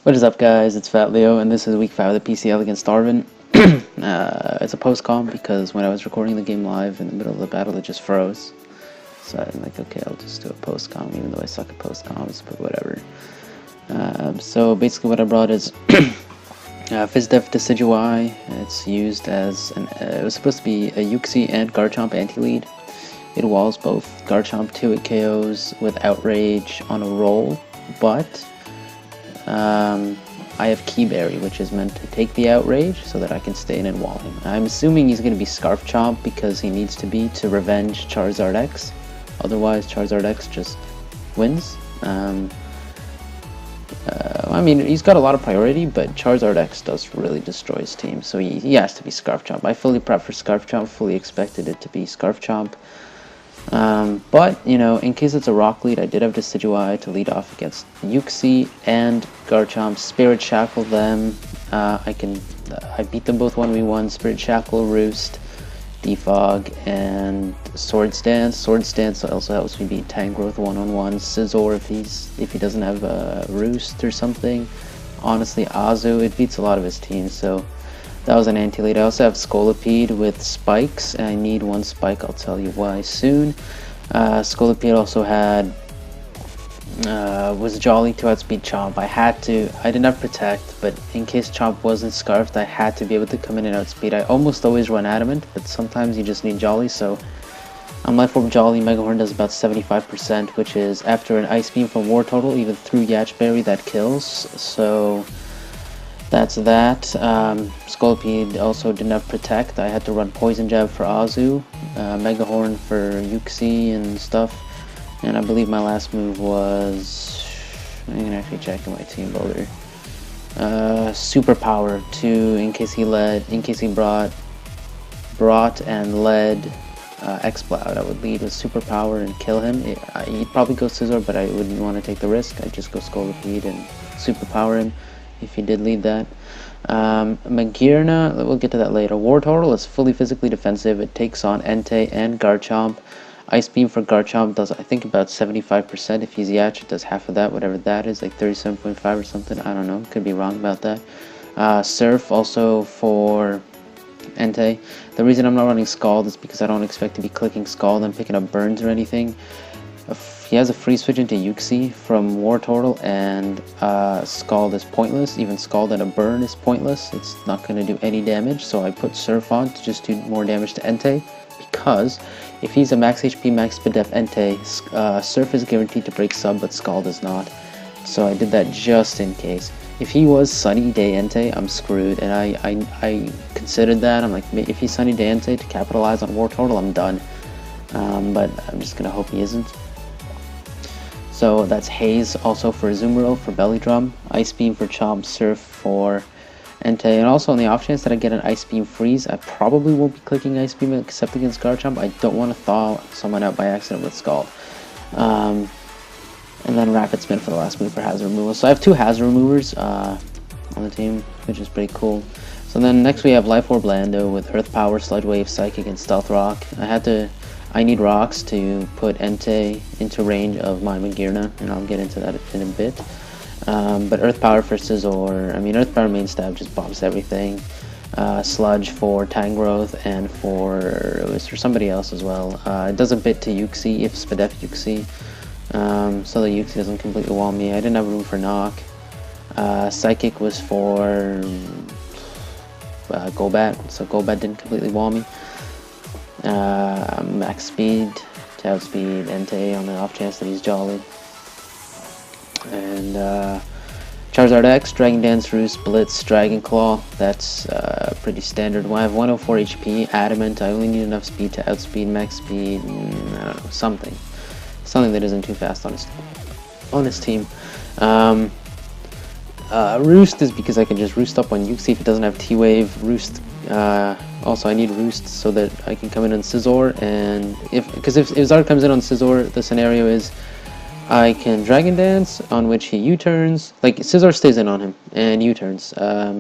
What is up, guys? It's Fat Leo, and this is week 5 of the PCL against Arvin. It's a post-com because when I was recording the game live in the middle of the battle, it just froze. So I'm like, okay, I'll just do a post-com, even though I suck at post-coms, but whatever. So basically what I brought is FizzDef Decidueye. It's used as, it was supposed to be a Yuxi and Garchomp anti-lead. It walls both Garchomp 2 at KOs with Outrage on a roll, but I have Keyberry, which is meant to take the Outrage so that I can stay in and wall him. I'm assuming he's going to be Scarf Chomp because he needs to be to revenge Charizard X. Otherwise, Charizard X just wins. I mean, he's got a lot of priority, but Charizard X does really destroy his team, so he has to be Scarf Chomp. I fully prepped for Scarf Chomp, fully expected it to be Scarf Chomp. But, you know, in case it's a rock lead, I did have Decidueye to lead off against Yuxi and Garchomp. Spirit Shackle them. I beat them both 1v1. Spirit Shackle, Roost, Defog, and Swords Dance. Swords Dance also helps me beat Tangrowth one-on-one. Scizor if he doesn't have a Roost or something. Honestly, Azu, it beats a lot of his teams, so that was an anti-lead. I also have Scolipede with spikes, and I need one spike, I'll tell you why soon. Scolipede also had, was Jolly to outspeed Chomp. I didn't have Protect, but in case Chomp wasn't Scarfed, I had to be able to come in and outspeed. I almost always run Adamant, but sometimes you just need Jolly, so on my form Jolly, Mega Horn does about 75%, which is after an Ice Beam from War Total, even through Yachberry, that kills, so that's that. Scolipede also didn't have Protect. I had to run Poison Jab for Azu, Mega Horn for Yuxi and stuff. And I believe my last move was, I'm gonna actually check in my team builder. Superpower to in case he brought and led X-Cloud. I would lead with Superpower and kill him. He'd probably go Scizor, but I wouldn't want to take the risk. I'd just go Scolipede and Superpower him if he did lead that. Magearna, we'll get to that later. War Total is fully physically defensive. It takes on Entei and Garchomp. Ice Beam for Garchomp does, I think, about 75%. If he's Yach, it does half of that, whatever that is, like 37.5 or something. I don't know, could be wrong about that. Surf also for Entei. The reason I'm not running Scald is because I don't expect to be clicking Scald and picking up Burns or anything. He has a free switch into Yuxi from War Total, and Scald is pointless. Even Scald and a Burn is pointless. It's not going to do any damage, so I put Surf on to just do more damage to Entei, because if he's a max HP, max def Entei, Surf is guaranteed to break sub, but Scald is not. So I did that just in case. If he was Sunny Day Entei, I'm screwed, and I considered that. I'm like, if he's Sunny Day Entei to capitalize on War Total, I'm done. But I'm just going to hope he isn't. So that's Haze also for Azumarill for Belly Drum, Ice Beam for Chomp, Surf for Entei, and also on the off chance that I get an Ice Beam freeze, I probably won't be clicking Ice Beam except against Garchomp. I don't want to thaw someone out by accident with Scald. And then Rapid Spin for the last move for Hazard Removal. So I have 2 Hazard Removers on the team, which is pretty cool. So then next we have Life Orb Lando with Earth Power, Sludge Wave, Psychic, and Stealth Rock. I need rocks to put Entei into range of my Magearna, and I'll get into that in a bit. But Earth Power for Scizor, I mean, Earth Power main stab just bombs everything. Sludge for Tangrowth and it was for somebody else as well. It does a bit to Yuxi if Spadef Yuxi, so the Yuxi doesn't completely wall me. I didn't have room for Knock. Psychic was for Golbat, so Golbat didn't completely wall me. Max speed to outspeed Entei on the off chance that he's Jolly. And Charizard X, Dragon Dance, Roost, Blitz, Dragon Claw. That's pretty standard. When I have 104 HP, Adamant, I only need enough speed to outspeed max speed. I don't know, something that isn't too fast on his team. Roost is because I can just Roost up on Yuxi if it doesn't have T-Wave. Roost, also I need Roost so that I can come in on Scizor, and because if Zard comes in on Scizor, the scenario is I can Dragon Dance, on which he U-turns, like Scizor stays in on him, and U-turns,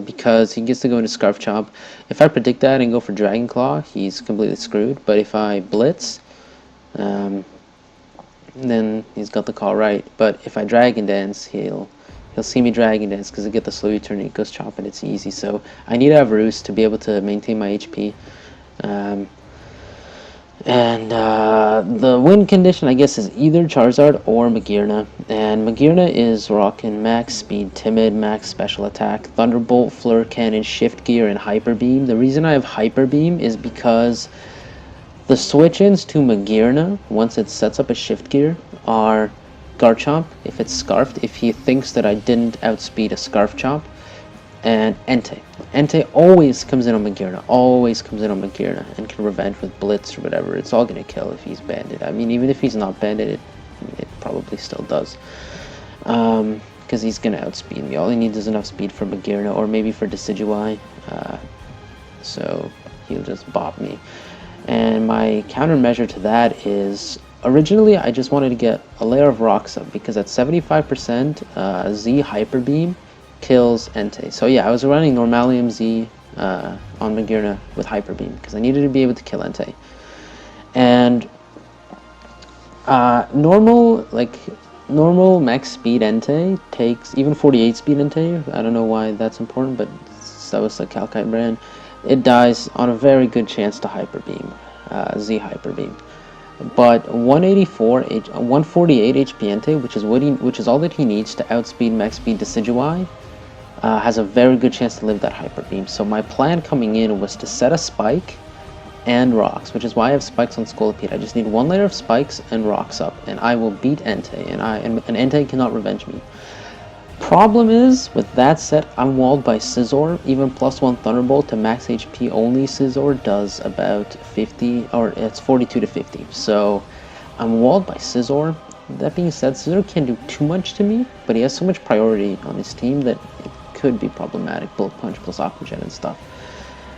because he gets to go into Scarf Chomp. If I predict that and go for Dragon Claw, he's completely screwed, but if I Blitz, then he's got the call right. But if I Dragon Dance, he'll he'll see me Dragon Dance because I get the slow U-turn and he goes Chomp and it's easy. So I need to have Roost to be able to maintain my HP. The win condition, I guess, is either Charizard or Magearna. And Magearna is rocking max speed, timid, max special attack, Thunderbolt, Fleur Cannon, Shift Gear, and Hyper Beam. The reason I have Hyper Beam is because the switch-ins to Magearna, once it sets up a Shift Gear, are Garchomp, if it's Scarfed, if he thinks that I didn't outspeed a Scarf Chomp, and Entei. Entei always comes in on Magearna, and can revenge with Blitz or whatever. It's all gonna kill if he's banded. I mean, even if he's not banded, it probably still does. Because he's gonna outspeed me. All he needs is enough speed for Magearna, or maybe for Decidueye. So he'll just bop me. And my countermeasure to that is, originally I just wanted to get a layer of rocks up, because at 75%, Z Hyper Beam kills Entei. So yeah, I was running Normalium Z on Magearna with Hyper Beam because I needed to be able to kill Entei. And normal max speed Entei takes, even 48 speed Entei, I don't know why that's important, but that was the Calkite brand, it dies on a very good chance to Hyper Beam, Z Hyper Beam. But 148 HP Entei, which is all that he needs to outspeed max speed Decidueye, has a very good chance to live that Hyper Beam. So my plan coming in was to set a Spike and Rocks, which is why I have Spikes on Scolipede. I just need one layer of Spikes and Rocks up, and I will beat Entei, and Entei cannot revenge me. Problem is, with that set, I'm walled by Scizor. Even +1 Thunderbolt to max HP only Scizor does about 50, or it's 42 to 50. So I'm walled by Scizor. That being said, Scizor can't do too much to me, but he has so much priority on his team that it could be problematic. Bullet Punch plus Aqua Jet and stuff.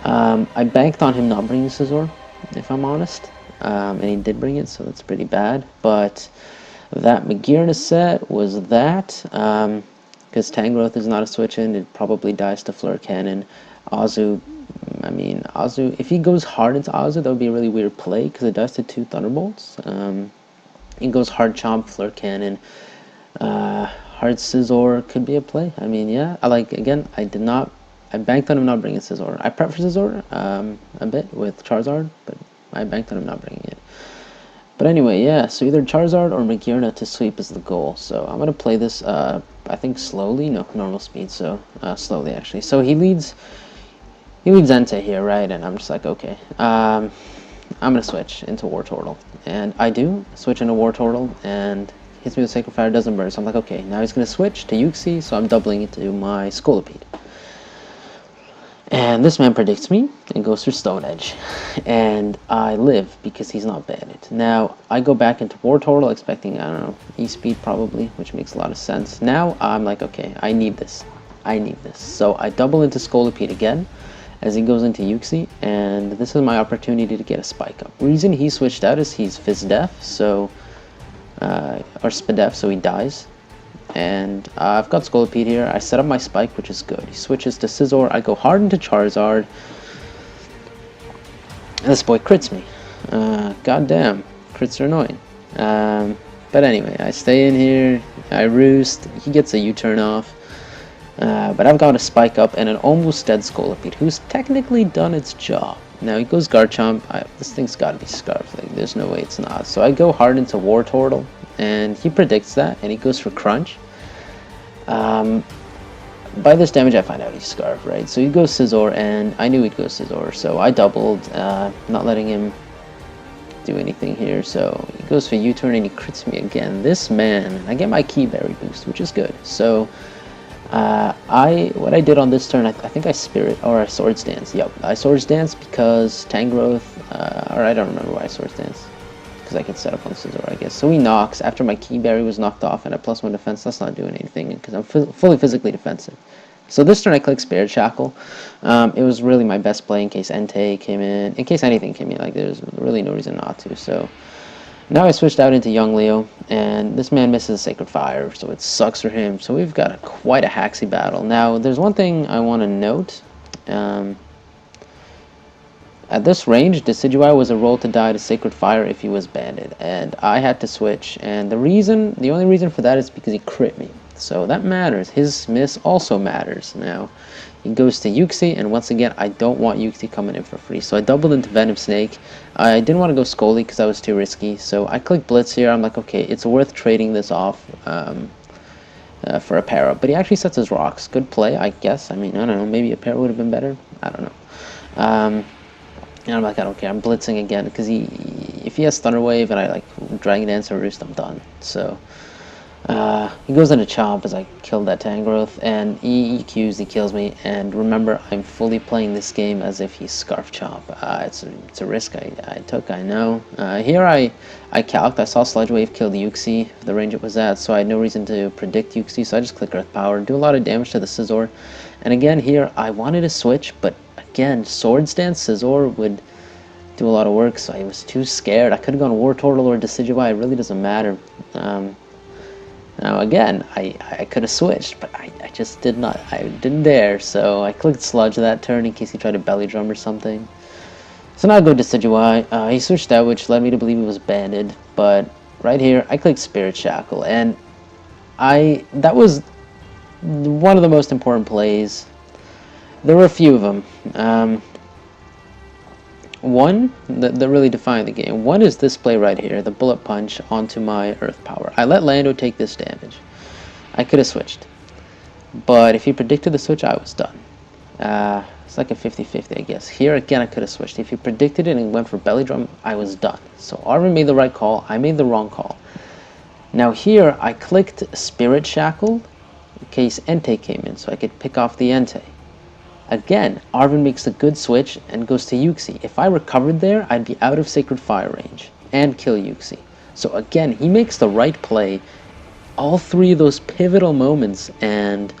I banked on him not bringing Scizor, if I'm honest, and he did bring it, so that's pretty bad. But that Magearna set was that. Because Tangrowth is not a switch-in, it probably dies to Fleur Cannon. Azu, if he goes hard into Azu, that would be a really weird play, because it dies to 2 Thunderbolts. He goes hard Chomp, Fleur Cannon. Hard Scizor could be a play. I mean, yeah, I banked on him not bringing Scizor. I prepped for Scizor a bit with Charizard, but I banked on him not bringing it. But anyway, yeah, so either Charizard or Magearna to sweep is the goal. So I'm going to play this, I think slowly, no, normal speed, so slowly actually. So he leads Entei here, right? And I'm just like, okay, I'm going to switch into Wartortle. And I do switch into Wartortle, and hits me with Sacred Fire, doesn't burn. So I'm like, okay, now he's going to switch to Uxie, so I'm doubling it to my Scolipede. And this man predicts me and goes for Stone Edge. And I live because he's not banded. Now, I go back into Wartortle expecting, I don't know, E-Speed probably, which makes a lot of sense. Now, I'm like, okay, I need this. So I double into Scolipede again as he goes into Uxie, and this is my opportunity to get a Spike up. Reason he switched out is he's Fizz Def, so, or Spadef, so he dies. And I've got Scolipede here. I set up my Spike, which is good. He switches to Scizor. I go hard into Charizard. And this boy crits me. God damn. Crits are annoying. But anyway, I stay in here. I roost. He gets a U-turn off. But I've got a Spike up and an almost dead Scolipede, who's technically done its job. Now he goes Garchomp. This thing's got to be Scarf. Like, there's no way it's not. So I go hard into Wartortle. And he predicts that, and he goes for Crunch. By this damage, I find out he's Scarf, right? So he goes Scizor, and I knew he'd go Scizor, so I doubled, not letting him do anything here. So he goes for U-turn, and he crits me again. This man, I get my Key Berry boost, which is good. So what I did on this turn, I think I Spirit, or I Swords Dance. Yep, I Swords Dance because Tangrowth, or I don't remember why I Swords Dance. I could set up on Scizor, I guess. So he knocks after my Key Berry was knocked off and a +1 defense. That's not doing anything because I'm fully physically defensive. So this turn I click Spirit Shackle. It was really my best play in case Entei came in. In case anything came in, like there's really no reason not to. So now I switched out into Young Leo, and this man misses Sacred Fire, so it sucks for him. So we've got quite a haxy battle. Now there's one thing I want to note. At this range, Decidueye was a roll to die to Sacred Fire if he was banded, and I had to switch, and the only reason for that is because he crit me. So that matters. His miss also matters. Now, he goes to Yuxi, and once again, I don't want Yuxi coming in for free. So I doubled into Venom Snake. I didn't want to go Scully because that was too risky. So I click Blitz here. I'm like, okay, it's worth trading this off for a para. But he actually sets his rocks. Good play, I guess. I mean, I don't know. Maybe a para would have been better. I don't know. And I'm like, I don't care. I'm blitzing again because if he has Thunder Wave and I like Dragon Dance or Roost, I'm done. So he goes into Chomp as I killed that Tangrowth, and he EQs, he kills me. And remember, I'm fully playing this game as if he's Scarf Chomp. It's a risk I took, I know. Here I calced. I saw Sludge Wave kill the Yuxi, the range it was at, so I had no reason to predict Yuxi, so I just click Earth Power, do a lot of damage to the Scizor. And again, here I wanted to switch, but again, Swords Dance Scizor would do a lot of work, so I was too scared. I could have gone War Turtle or Decidueye, it really doesn't matter. Now again, I could have switched, but I just did not. I didn't dare, so I clicked Sludge that turn in case he tried to Belly Drum or something. So now I go Decidueye. He switched out, which led me to believe he was banded, but right here, I clicked Spirit Shackle, and that was one of the most important plays. There were a few of them. One that really defined the game. One is this play right here, the Bullet Punch onto my Earth Power. I let Lando take this damage. I could have switched, but if he predicted the switch, I was done. It's like a 50-50, I guess. Here again, I could have switched. If he predicted it and went for Belly Drum, I was done. So Arvin made the right call. I made the wrong call. Now here, I clicked Spirit Shackle in case Entei came in, so I could pick off the Entei. Again, Arvin makes a good switch and goes to Yuxi. If I recovered there, I'd be out of Sacred Fire range and kill Yuxi. So again, he makes the right play. All three of those pivotal moments, and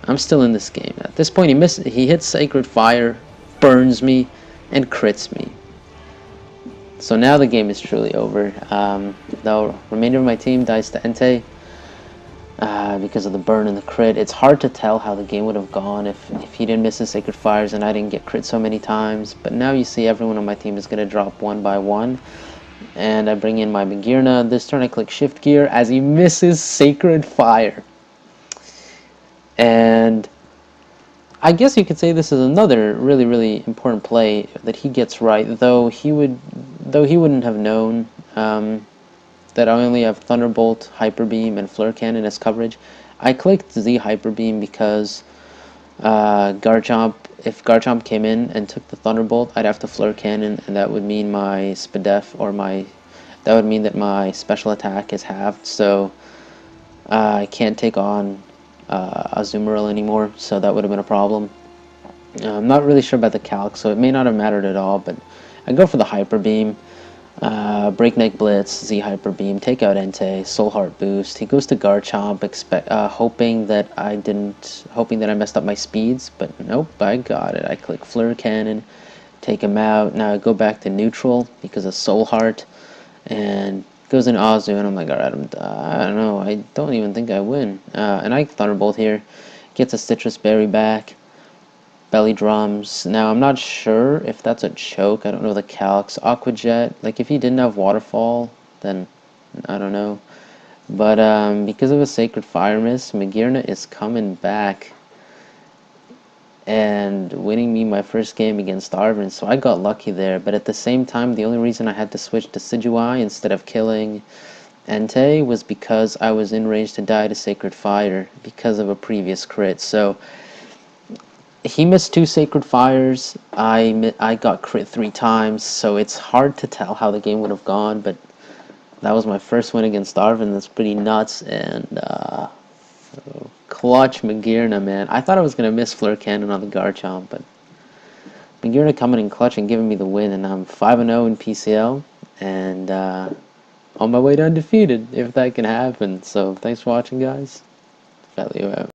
I'm still in this game. At this point, he hits Sacred Fire, burns me, and crits me. So now the game is truly over. The remainder of my team dies to Entei. Because of the burn and the crit. It's hard to tell how the game would have gone if he didn't miss his Sacred Fires and I didn't get crit so many times. But now you see everyone on my team is going to drop one by one. And I bring in my Magearna. This turn I click Shift Gear as he misses Sacred Fire. And I guess you could say this is another really, really important play that he gets right, though he wouldn't have known that I only have Thunderbolt, Hyper Beam, and Flare Cannon as coverage. I clicked Z Hyper Beam because Garchomp, if Garchomp came in and took the Thunderbolt, I'd have to Flare Cannon, and that would mean my Spadef or that would mean that my special attack is halved. So I can't take on Azumarill anymore, so that would have been a problem. I'm not really sure about the calc, so it may not have mattered at all, but I go for the Hyper Beam. Breakneck Blitz, Z Hyper Beam, take out Entei, Soul Heart Boost. He goes to Garchomp, hoping that I messed up my speeds, but nope, I got it. I click Flare Cannon, take him out. Now I go back to neutral because of Soul Heart, and goes in Azu, and I'm like, alright, I don't know, I don't even think I win. And I Thunderbolt here, gets a Citrus Berry back. Belly Drums. Now, I'm not sure if that's a choke. I don't know the calcs. Aqua Jet. Like, if he didn't have Waterfall, then I don't know. But because of a Sacred Fire miss, Magearna is coming back and winning me my first game against Arvin. So I got lucky there. But at the same time, the only reason I had to switch to Decidueye instead of killing Entei was because I was in range to die to Sacred Fire because of a previous crit. So he missed 2 Sacred Fires. I got crit 3 times, so it's hard to tell how the game would have gone, but that was my first win against Arvin. That's pretty nuts, and clutch Magearna, man. I thought I was going to miss Flare Cannon on the Garchomp, but Magearna coming in clutch and giving me the win, and I'm 5-0 in PCL, and on my way to undefeated, if that can happen. So thanks for watching, guys. Value out.